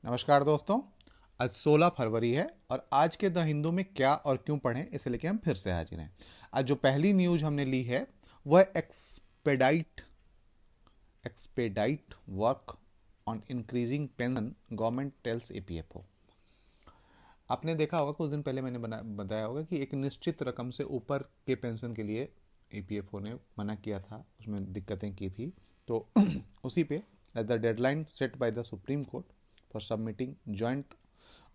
नमस्कार दोस्तों। आज 16 फरवरी है और आज के द हिंदू में क्या और क्यों पढ़ें इसे लेके हम फिर से हाजिर हैं। आज जो पहली न्यूज हमने ली है वह expedite work on increasing pension government tells EPFO. आपने देखा होगा, कुछ दिन पहले मैंने बताया होगा कि एक निश्चित रकम से ऊपर के पेंशन के लिए ईपीएफओ ने मना किया था, उसमें दिक्कतें की थी। तो उसी पे as the deadline set by the Supreme Court for submitting joint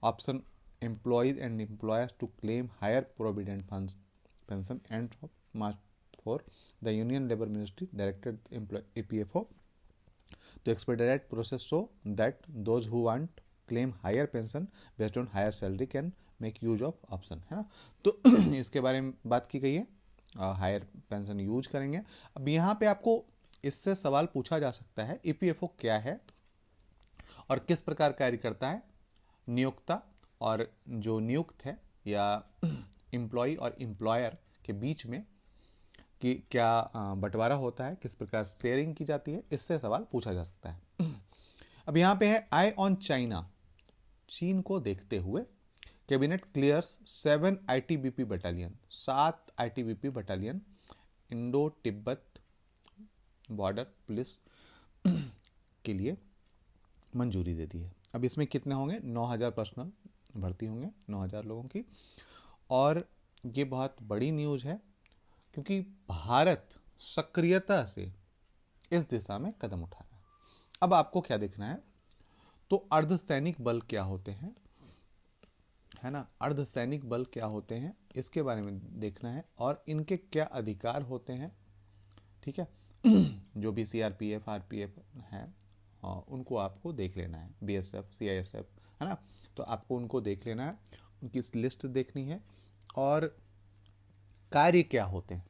option employees and employers to claim higher provident funds pension end of March 4, the Union Labour Ministry directed EPFO to expedite process so that those who want claim higher pension based on higher salary can make use of option, है ना। तो इसके बारे में बात की गई है, हायर पेंशन यूज करेंगे। अब यहाँ पे आपको इससे सवाल पूछा जा सकता है ईपीएफओ क्या है और किस प्रकार कार्य करता है। नियोक्ता और जो नियुक्त है या एम्प्लॉय और एम्प्लॉयर के बीच में कि क्या बंटवारा होता है, किस प्रकार शेयरिंग की जाती है, इससे सवाल पूछा जा सकता है। अब यहाँ पे है आई ऑन चाइना। चीन को देखते हुए cabinet clears 7 ITBP battalion, 7 ITBP battalion Indo Tibet border police के लिए मंजूरी दे दी है। अब इसमें कितने होंगे? 9000 पर्सनल भर्ती होंगे, 9000 लोगों की। और ये बहुत बड़ी न्यूज़ है क्योंकि भारत सक्रियता से इस दिशा में कदम उठा रहा है। अब आपको क्या देखना है, तो अर्धसैनिक बल क्या होते हैं, है ना। अर्धसैनिक बल क्या होते हैं इसके बारे में देखना है और इनके क्या अधिकार होते हैं, ठीक है। जो भी सीआरपीएफ आरपीएफ है उनको आपको देख लेना है, बीएसएफ सीआईएसएफ, है ना। तो आपको उनको देख लेना है, उनकी लिस्ट देखनी है और कार्य क्या होते हैं,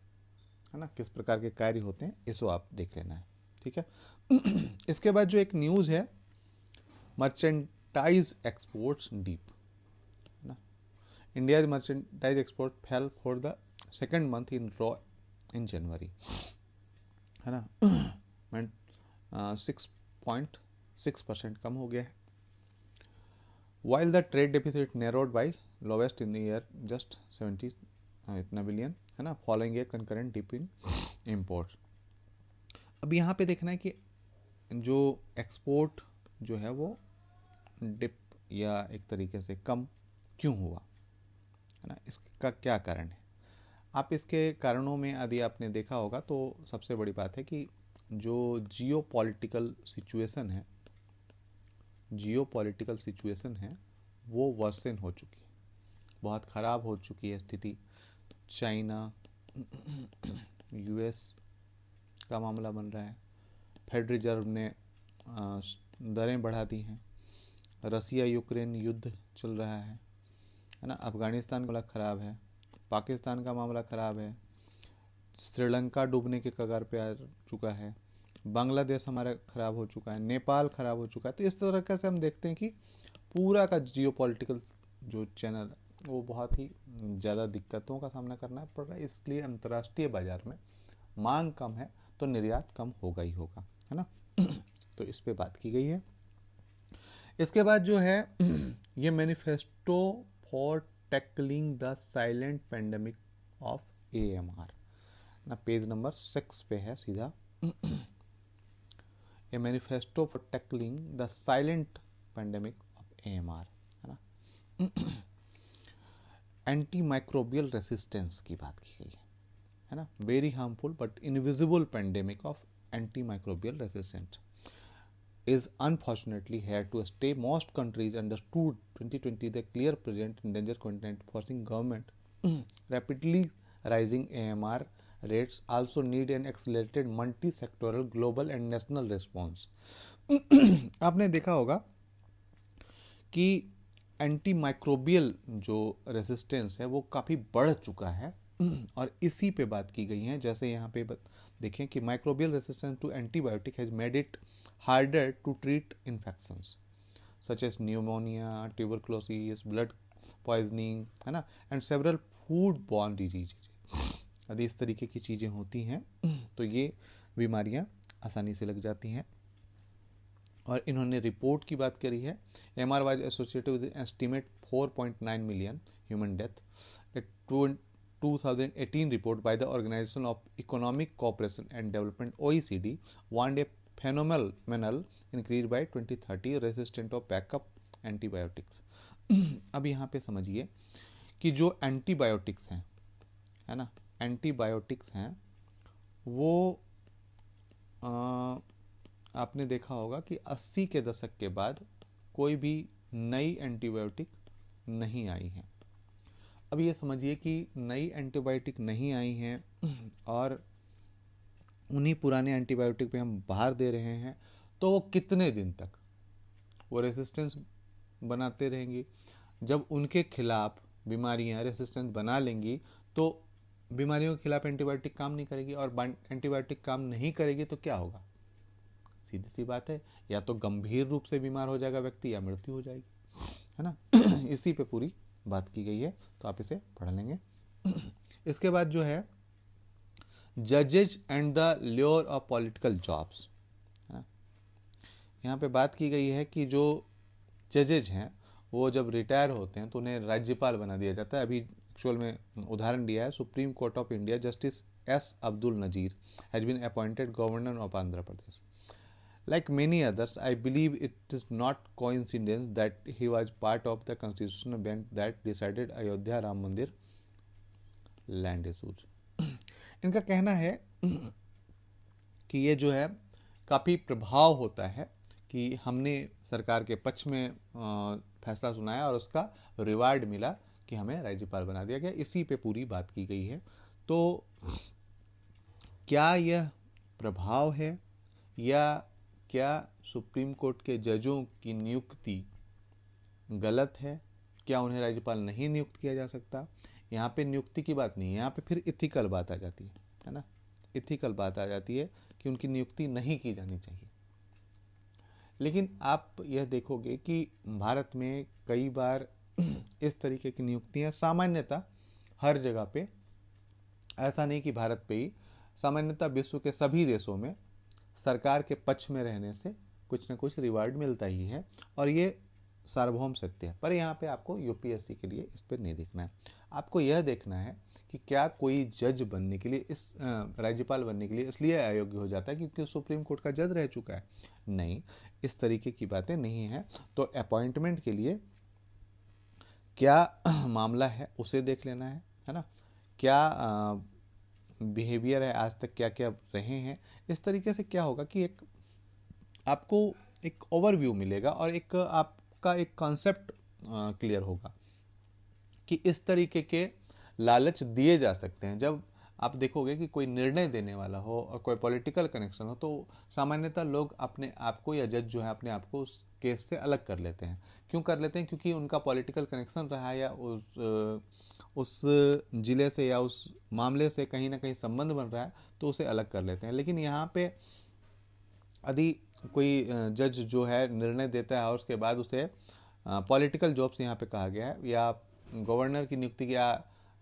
है ना, किस प्रकार के कार्य होते हैं इसको आप देख लेना है, ठीक है। इसके बाद जो एक न्यूज़ है, मर्चेंटाइज एक्सपोर्ट्स डीप, है ना। India merchandise export fell for the second month in row in January, है ना। 6.6% कम हो गया है। While the trade deficit narrowed by lowest in year just 70 इतना बिलियन, है ना, following a concurrent dip in import. अब यहाँ पे देखना है कि जो एक्सपोर्ट जो है वो डिप या एक तरीके से कम क्यों हुआ, है ना, इसका क्या कारण है। आप इसके कारणों में यदि आपने देखा होगा तो सबसे बड़ी बात है कि जो जियोपॉलिटिकल सिचुएशन है वो वर्सन हो चुकी है, बहुत ख़राब हो चुकी है स्थिति। चाइना यूएस का मामला बन रहा है, फेडरल रिजर्व ने दरें बढ़ा दी हैं, रसिया यूक्रेन युद्ध चल रहा है ना, अफगानिस्तान का मामला ख़राब है, पाकिस्तान का मामला ख़राब है, श्रीलंका डूबने के कगार पे आ चुका है, बांग्लादेश हमारा ख़राब हो चुका है, नेपाल ख़राब हो चुका है। तो इस तरह से हम देखते हैं कि पूरा का जियोपॉलिटिकल जो चैनल वो बहुत ही ज़्यादा दिक्कतों का सामना करना पड़ रहा है। इसलिए अंतर्राष्ट्रीय बाजार में मांग कम है तो निर्यात कम होगा ही होगा, है ना। तो इस पे बात की गई है। इसके बाद जो है ये manifesto for tackling the silent pandemic of AMR ना, पेज नंबर 6 पे है सीधा। A manifesto for tackling the silent pandemic of AMR, है ना। एंटी माइक्रोबियल रेसिस्टेंस की बात की गई है ना, very harmful but invisible pandemic of anti microbial resistant is unfortunately here to stay. Most countries understood 2020 the clear present in danger content, forcing government rapidly rising AMR rates also need an accelerated multi-sectoral global and national response. आपने देखा होगा कि anti microbial जो resistance है वो काफ़ी बढ़ चुका है और इसी पे बात की गई है। जैसे यहाँ पे देखें कि microbial resistance to antibiotic has made it harder to treat infections such as pneumonia, tuberculosis, blood poisoning, है ना, and several food-borne diseases। यदि इस तरीके की चीज़ें होती हैं तो ये बीमारियां आसानी से लग जाती हैं और इन्होंने रिपोर्ट की बात करी है। MR was associated with estimate 4.9 million human death. A 2018 report by the Organization of Economic Cooperation and Development OECD warned a phenomenal increase by 2030 resistant of backup antibiotics। अब यहाँ पे समझिए कि जो एंटीबायोटिक्स हैं, है ना, एंटीबायोटिक्स हैं वो आपने देखा होगा कि 80 के दशक के बाद कोई भी नई एंटीबायोटिक नहीं आई है। अब ये समझिए कि नई एंटीबायोटिक नहीं आई हैं और उन्हीं पुराने एंटीबायोटिक पे हम बाहर दे रहे हैं, तो वो कितने दिन तक वो रेसिस्टेंस बनाते रहेंगी। जब उनके खिलाफ बीमारियां रेसिस्टेंस बना लेंगी तो बीमारियों के खिलाफ एंटीबायोटिक काम नहीं करेगी, और एंटीबायोटिक काम नहीं करेगी तो क्या होगा, सीधी सी बात है, या तो गंभीर रूप से बीमार हो जाएगा व्यक्ति या मृत्यु हो जाएगी, है ना। इसी पे पूरी बात की गई है, तो आप इसे पढ़ लेंगे। इसके बाद जो है जजेज and the lure of political jobs, है ना। यहाँ पे बात की गई है कि जो जजेज हैं वो जब रिटायर होते हैं तो उन्हें राज्यपाल बना दिया जाता है। अभी एक्चुअल में उदाहरण दिया है, supreme court of India justice S. Abdul Nazir has been appointed governor of Andhra Pradesh. Like many others, I believe it is not coincidence that he was part of the constitutional bench that decided Ayodhya Ram Mandir land issues। इनका कहना है कि ये जो है काफ़ी प्रभाव होता है कि हमने सरकार के पक्ष में फैसला सुनाया और उसका रिवार्ड मिला कि हमें राज्यपाल बना दिया गया। इसी पे पूरी बात की गई है। तो क्या यह प्रभाव है या क्या सुप्रीम कोर्ट के जजों की नियुक्ति गलत है, क्या उन्हें राज्यपाल नहीं नियुक्त किया जा सकता? यहाँ पे नियुक्ति की बात नहीं है, यहाँ पे फिर इथिकल बात आ जाती है ना। इथिकल बात आ जाती है कि उनकी नियुक्ति नहीं की जानी चाहिए। लेकिन आप यह देखोगे कि भारत में कई बार इस तरीके की नियुक्तियां सामान्यतः हर जगह पे, ऐसा नहीं कि भारत पे ही, सामान्यतः विश्व के सभी देशों में सरकार के पक्ष में रहने से कुछ न कुछ रिवार्ड मिलता ही है, और ये सार्वभौम सत्य है। पर यहाँ पे आपको यूपीएससी के लिए इस पर नहीं देखना है, आपको यह देखना है कि क्या कोई जज बनने के लिए, इस राज्यपाल बनने के लिए इसलिए अयोग्य हो जाता है क्योंकि सुप्रीम कोर्ट का जज रह चुका है। नहीं, इस तरीके की बातें नहीं हैं। तो अपॉइंटमेंट के लिए क्या मामला है उसे देख लेना है ना। क्या बिहेवियर है, आज तक क्या क्या रहे हैं। इस तरीके से क्या होगा कि एक आपको एक ओवरव्यू मिलेगा और एक आपका एक कॉन्सेप्ट क्लियर होगा कि इस तरीके के लालच दिए जा सकते हैं। जब आप देखोगे कि कोई निर्णय देने वाला हो और कोई पॉलिटिकल कनेक्शन हो, तो सामान्यतः लोग अपने आप को, या जज जो है अपने आप को उस केस से अलग कर लेते हैं। क्यों कर लेते हैं? क्योंकि उनका पॉलिटिकल कनेक्शन रहा है, या उस जिले से या उस मामले से कहीं ना कहीं संबंध बन रहा है, तो उसे अलग कर लेते हैं। लेकिन यहाँ पे यदि कोई जज जो है निर्णय देता है और उसके बाद उसे पॉलिटिकल जॉब्स यहाँ पे कहा गया है, या गवर्नर की नियुक्ति या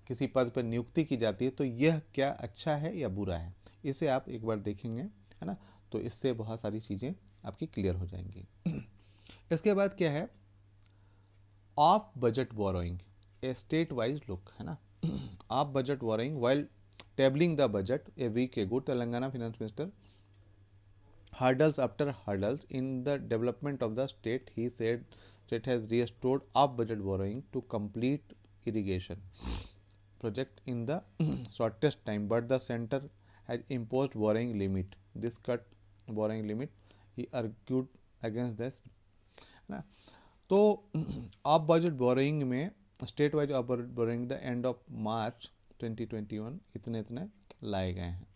किसी पद पर नियुक्ति की जाती है, तो यह क्या अच्छा है या बुरा है, इसे आप एक बार देखेंगे, है ना। तो इससे बहुत सारी चीज़ें आपकी क्लियर हो जाएंगी। इसके बाद क्या है, off budget borrowing, a state wise look, है ना। Off budget borrowing while tabling the budget a week ago, Telangana finance minister hurdles after hurdles in the development of the state. He said state has restored off budget borrowing to complete irrigation project in the shortest time, but the center has imposed borrowing limit. This cut borrowing limit, he argued against this, ना। तो of budget borrowing में state wise of budget borrowing the end of March 2021 इतने इतने लाए गए हैं।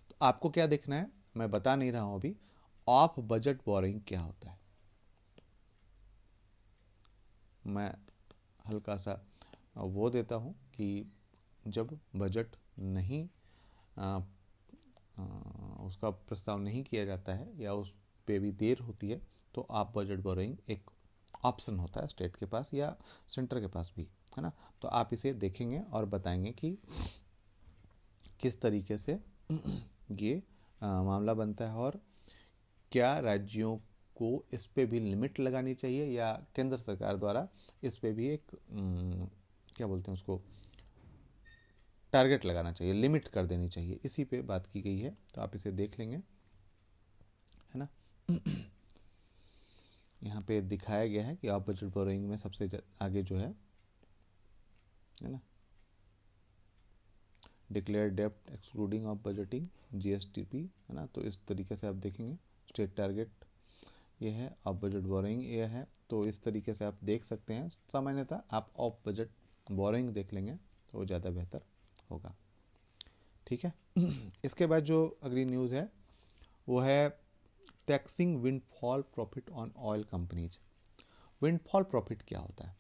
तो आपको क्या देखना है, मैं बता नहीं रहा हूं अभी, ऑफ बजट बोरोइंग क्या होता है। मैं हल्का सा वो देता हूं कि जब बजट नहीं उसका प्रस्ताव नहीं किया जाता है या उस पे भी देर होती है, तो ऑफ बजट बोरोइंग एक ऑप्शन होता है स्टेट के पास या सेंटर के पास भी, है ना। तो आप इसे देखेंगे और बताएंगे कि किस तरीके से ये मामला बनता है और क्या राज्यों को इस पे भी लिमिट लगानी चाहिए या केंद्र सरकार द्वारा इस पे भी एक क्या बोलते हैं उसको, टारगेट लगाना चाहिए, लिमिट कर देनी चाहिए, इसी पे बात की गई है। तो आप इसे देख लेंगे, है ना। यहाँ पे दिखाया गया है कि ऑफ बजट बोरोइंग में सबसे आगे जो है ना, डिक्लेयर डेप्ट एक्सक्लूडिंग ऑफ बजटिंग जीएसटीपी, है ना। तो इस तरीके से आप देखेंगे स्टेट टारगेट ये है, ऑफ बजट बोरोइंग ये है। तो इस तरीके से आप देख सकते हैं। सामान्यतः आप ऑफ बजट बोरोइंग देख लेंगे तो वो ज़्यादा बेहतर होगा, ठीक है। इसके बाद जो अगली न्यूज़ है वो है taxing windfall profit on oil companies. Windfall profit क्या होता है?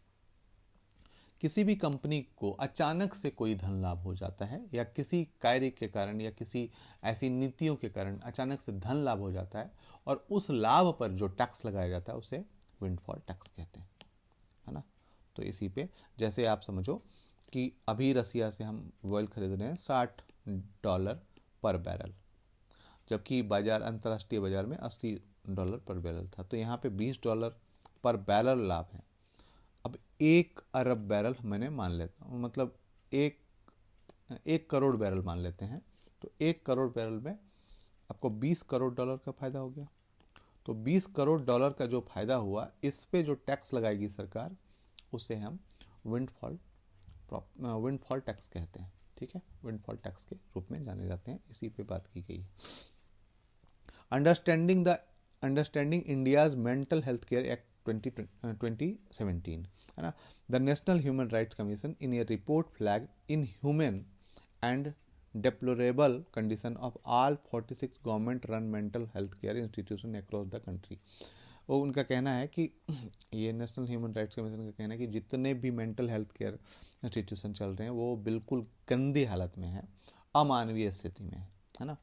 किसी भी कंपनी को अचानक से कोई धन लाभ हो जाता है या किसी कार्य के कारण या किसी ऐसी नीतियों के कारण अचानक से धन लाभ हो जाता है और उस लाभ पर जो टैक्स लगाया जाता है उसे विंडफॉल टैक्स कहते हैं, है ना। तो इसी पे जैसे आप समझो कि अभी रसिया से हम ऑयल खरीद रहे हैं $60 पर बैरल, जबकि बाजार अंतर्राष्ट्रीय बाजार में $80 पर बैरल था। तो यहाँ पे $20 पर बैरल लाभ है। अब 1 अरब बैरल मैंने मान लेता हूँ, मतलब एक करोड़ बैरल मान लेते हैं। तो 1 करोड़ बैरल में आपको $20 करोड़ का फायदा हो गया। तो $20 करोड़ का जो फायदा हुआ, इस पे जो टैक्स लगाएगी सरकार उसे हम विंडफॉल टैक्स कहते हैं, ठीक है। विंडफॉल टैक्स के रूप में जाने जाते हैं, इसी पे बात की गई है। Understanding India's mental health care act 2017, है ना। The national human rights commission in A report flag in human and deplorable condition of all 46 government run mental health care institution across the country. वो उनका कहना है कि ये national human rights commission का कहना है कि जितने भी मेंटल हेल्थ केयर इंस्टीट्यूशन चल रहे हैं वो बिल्कुल गंदी हालत में है, अमानवीय स्थिति में है ना।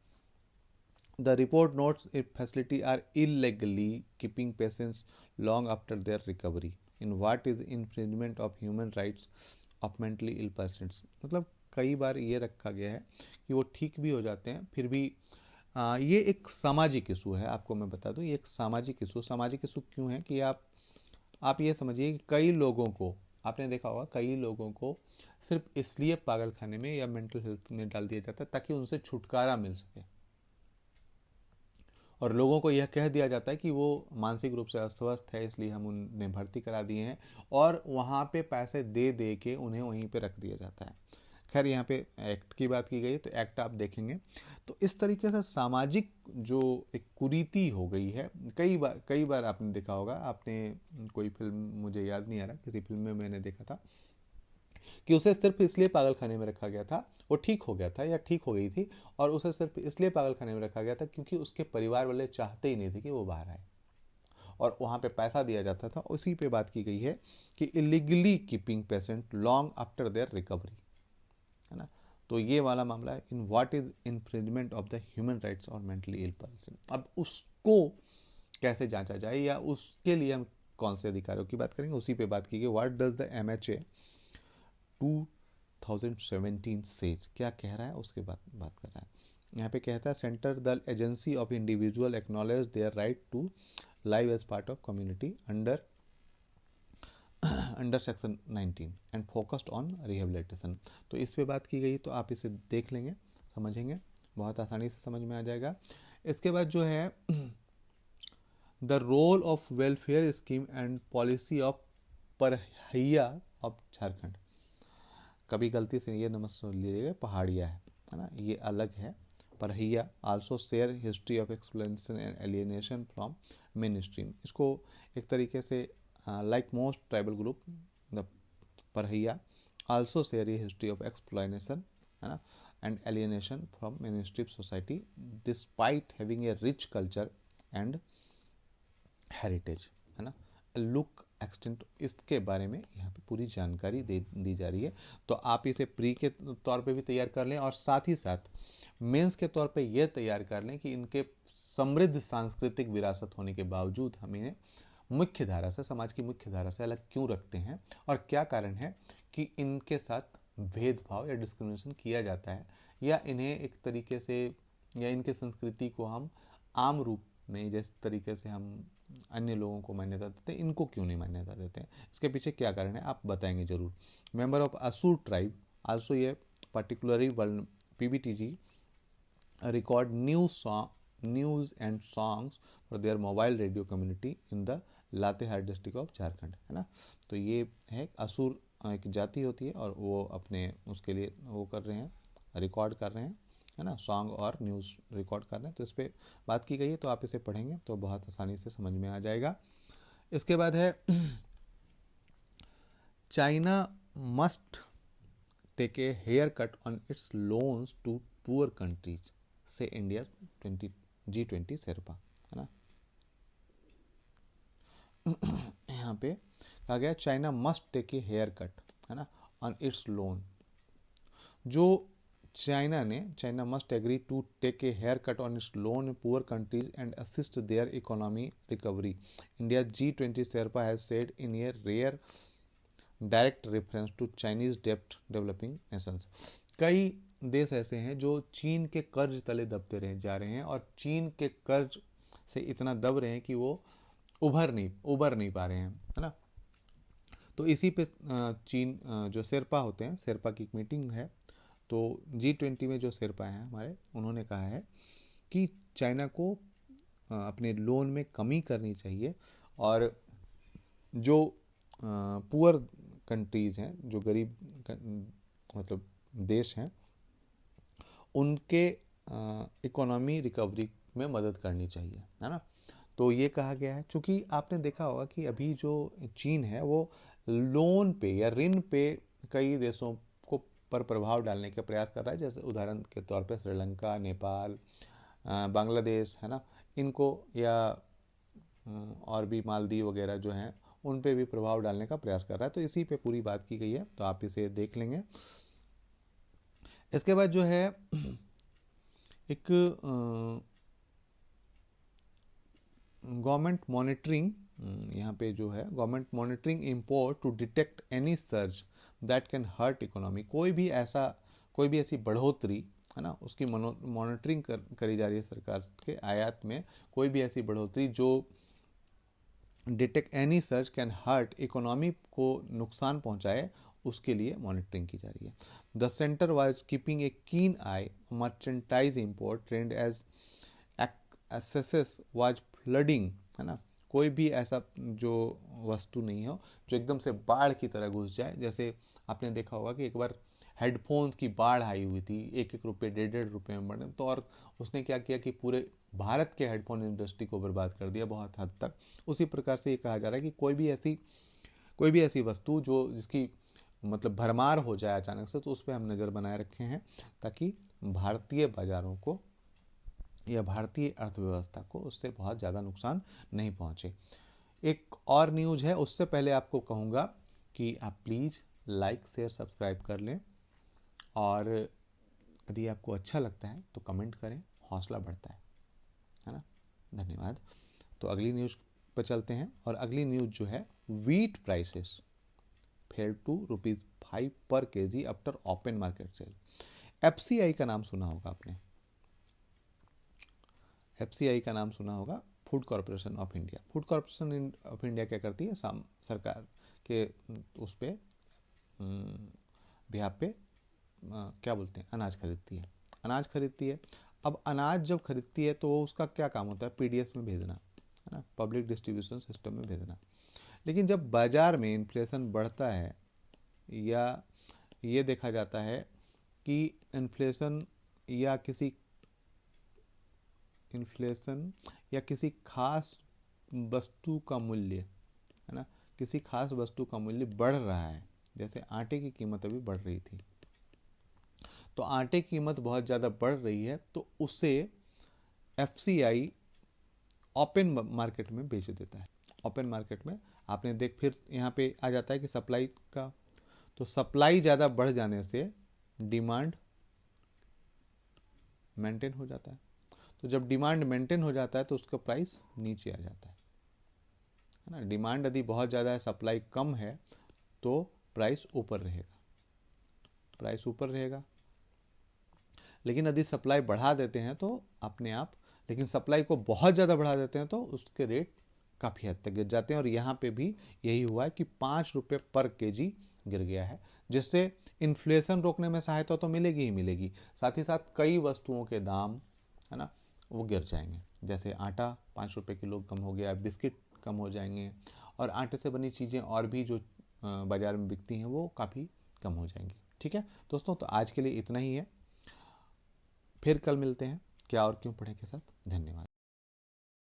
The report notes if facilities are illegally keeping patients long after their recovery in what is infringement of human rights of mentally ill patients। मतलब कई बार ये रखा गया है कि वो ठीक भी हो जाते हैं फिर भी ये एक सामाजिक इशू है। आपको मैं बता दूं, ये एक सामाजिक इशू क्यों है कि आप ये समझिए कि कई लोगों को, आपने देखा होगा कई लोगों को सिर्फ इसलिए पागल खाने में या मेंटल हेल्थ में डाल दिया जाता है ताकि उनसे छुटकारा मिल सके, और लोगों को यह कह दिया जाता है कि वो मानसिक रूप से अस्वस्थ है इसलिए हम उन्हें भर्ती करा दिए हैं, और वहाँ पे पैसे दे दे के उन्हें वहीं पे रख दिया जाता है। खैर यहाँ पे एक्ट की बात की गई तो एक्ट आप देखेंगे तो इस तरीके से सामाजिक जो एक कुरीति हो गई है। कई बार आपने देखा होगा, आपने कोई फिल्म, मुझे याद नहीं आ रहा, किसी फिल्म में मैंने देखा था कि उसे सिर्फ इसलिए पागल खाने में रखा गया था, वो ठीक हो गया था या ठीक हो गई थी, और उसे सिर्फ इसलिए पागल खाने में रखा गया था क्योंकि उसके परिवार वाले चाहते ही नहीं थे कि वो बाहर आए, और वहाँ पे पैसा दिया जाता था। उसी पे बात की गई है कि illegally keeping patient long after their recovery, है ना। तो ये वाला मामला है in what is infringement of the human rights और मेंटली इल पर्सन। अब उसको कैसे जांचा जाए या उसके लिए हम कौन से अधिकारों की बात करेंगे, उसी पे बात की गई। What does the MHA 2017 says, क्या कह रहा है उसके बात कर रहा है। यहाँ पे कहता है centre the agency of individual acknowledge their right to live as part of community under section 19 and focused on rehabilitation. तो इस पे बात की गई, तो आप इसे देख लेंगे, समझेंगे, बहुत आसानी से समझ में आ जाएगा। इसके बाद जो है the role of welfare scheme and policy of Parhaiya of Jharkhand. कभी गलती से ये नमक सुन लीजिएगा, पहाड़िया है ना, ये अलग है। Parhaiya also share history of explanation and alienation from main stream. इसको एक तरीके से like most tribal group the Parhaiya also share a history of explanation, है ना, and alienation from main stream society despite having a rich culture and heritage, है ना। Look extent, इसके बारे में यहाँ पे पूरी जानकारी दी जा रही है। तो आप इसे प्री के तौर पे भी तैयार कर लें और साथ ही साथ मेंस के तौर पे यह तैयार कर लें कि इनके समृद्ध सांस्कृतिक विरासत होने के बावजूद हम इन्हें मुख्य धारा से, समाज की मुख्य धारा से अलग क्यों रखते हैं और क्या कारण है कि इनके साथ भेदभाव या डिस्क्रिमिनेशन किया जाता है, या इन्हें एक तरीके से, या इनके संस्कृति को हम आम रूप में जिस तरीके से हम अन्य लोगों को मान्यता देते हैं, इनको क्यों नहीं मान्यता देते हैं, इसके पीछे क्या कारण है आप बताएंगे जरूर। मेंबर ऑफ असुर ट्राइब आल्सो ये particularly PBTG record news and songs for their mobile radio community in the Latehar district of Jharkhand, है ना। तो ये है असुर एक जाति होती है और वो अपने उसके लिए वो कर रहे हैं, रिकॉर्ड कर रहे हैं, है ना, सॉन्ग और न्यूज़ रिकॉर्ड कर रहे हैं। तो इस पर बात की गई है, तो आप इसे पढ़ेंगे तो बहुत आसानी से समझ में आ जाएगा। इसके बाद है China must take a haircut on its loans to poor countries से इंडिया G20 शेरपा, है ना। यहाँ पे कहा गया China must take a hair cut, है ना, ऑन इट्स लोन। जो China must agree to take a hair cut on its loan in poor countries and assist their economy recovery. India G20 sherpa has said in a rare direct reference to Chinese डेप्ट developing nations. कई देश ऐसे हैं जो चीन के कर्ज तले दबते रह जा रहे हैं और चीन के कर्ज से इतना दब रहे हैं कि वो उभर नहीं पा रहे हैं, है ना। तो इसी पे चीन जो शेरपा होते हैं, शेरपा की एक मीटिंग है, तो G20 में जो शेरपा हैं हमारे, उन्होंने कहा है कि चाइना को अपने लोन में कमी करनी चाहिए और जो पुअर कंट्रीज हैं, जो गरीब मतलब देश हैं, उनके इकोनॉमी रिकवरी में मदद करनी चाहिए, है ना। तो ये कहा गया है, क्योंकि आपने देखा होगा कि अभी जो चीन है वो लोन पे या ऋण पे कई देशों को पर प्रभाव डालने का प्रयास कर रहा है, जैसे उदाहरण के तौर पे श्रीलंका, नेपाल, बांग्लादेश, है ना, इनको, या और भी मालदीव वगैरह जो हैं उन पे भी प्रभाव डालने का प्रयास कर रहा है। तो इसी पे पूरी बात की गई है, तो आप इसे देख लेंगे। इसके बाद जो है एक गवर्नमेंट मॉनिटरिंग, यहाँ पे जो है government monitoring import to detect any surge that can hurt economy. कोई भी ऐसी बढ़ोतरी, है ना, उसकी मॉनिटरिंग करी जा रही है सरकार के आयात में। कोई भी ऐसी बढ़ोतरी जो detect any surge can hurt economy को नुकसान पहुंचाए, उसके लिए मॉनिटरिंग की जा रही है। The centre was keeping a keen eye merchandise import trend as assesses was flooding, है ना। कोई भी ऐसा जो वस्तु नहीं हो जो एकदम से बाढ़ की तरह घुस जाए। जैसे आपने देखा होगा कि एक बार हेडफोन्स की बाढ़ आई हुई थी, 1-1 रुपये 1.5 रुपये में बढ़े, तो और उसने क्या किया कि पूरे भारत के हेडफोन इंडस्ट्री को बर्बाद कर दिया बहुत हद तक। उसी प्रकार से ये कहा जा रहा है कि कोई भी ऐसी वस्तु जो जिसकी मतलब भरमार हो जाए अचानक से, तो उस पर हम नज़र बनाए रखे हैं, ताकि भारतीय बाजारों को या भारतीय अर्थव्यवस्था को उससे बहुत ज़्यादा नुकसान नहीं पहुँचे। एक और न्यूज़ है, उससे पहले आपको कहूँगा कि आप प्लीज़ लाइक शेयर सब्सक्राइब कर लें, और यदि आपको अच्छा लगता है तो कमेंट करें, हौसला बढ़ता है ना। धन्यवाद। तो अगली न्यूज़ पर चलते हैं, और अगली न्यूज़ जो है, वीट प्राइसेस फेल टू ₹5 पर kg after open market sale. FCI का नाम सुना होगा आपने, FCI का नाम सुना होगा, food corporation of India. Food corporation of India क्या करती है, सरकार के उस पे बिहार पे क्या बोलते हैं, अनाज खरीदती है। अब अनाज जब खरीदती है तो उसका क्या काम होता है, PDS में भेजना, है ना, पब्लिक डिस्ट्रीब्यूशन सिस्टम में भेजना। लेकिन जब बाजार में इन्फ्लेशन बढ़ता है, या ये देखा जाता है कि इन्फ्लेशन या किसी खास वस्तु का मूल्य, है ना, किसी खास वस्तु का मूल्य बढ़ रहा है, जैसे आटे की कीमत अभी बढ़ रही थी, तो आटे की कीमत बहुत ज़्यादा बढ़ रही है, तो उसे FCI ओपन मार्केट में बेच देता है। ओपन मार्केट में आपने फिर यहाँ पे आ जाता है कि सप्लाई का, तो सप्लाई ज़्यादा बढ़ जाने से डिमांड मेंटेन हो जाता है। तो जब डिमांड मेंटेन हो जाता है तो उसका प्राइस नीचे आ जाता है ना। डिमांड यदि बहुत ज़्यादा है, सप्लाई कम है, तो प्राइस ऊपर रहेगा। लेकिन यदि सप्लाई बढ़ा देते हैं तो अपने आप, लेकिन सप्लाई को बहुत ज़्यादा बढ़ा देते हैं तो उसके रेट काफ़ी हद तक गिर जाते हैं। और यहाँ पे भी यही हुआ है कि 5 रुपये पर केजी गिर गया है, जिससे इन्फ्लेशन रोकने में सहायता तो मिलेगी ही मिलेगी, साथ ही साथ कई वस्तुओं के दाम, है ना, वो गिर जाएंगे। जैसे आटा 5 रुपये किलो कम हो गया, बिस्किट कम हो जाएंगे, और आटे से बनी चीज़ें और भी जो बाज़ार में बिकती हैं वो काफ़ी कम हो जाएंगी। ठीक है दोस्तों, तो आज के लिए इतना ही है। फिर कल मिलते हैं क्या और क्यों पढ़े के साथ। धन्यवाद।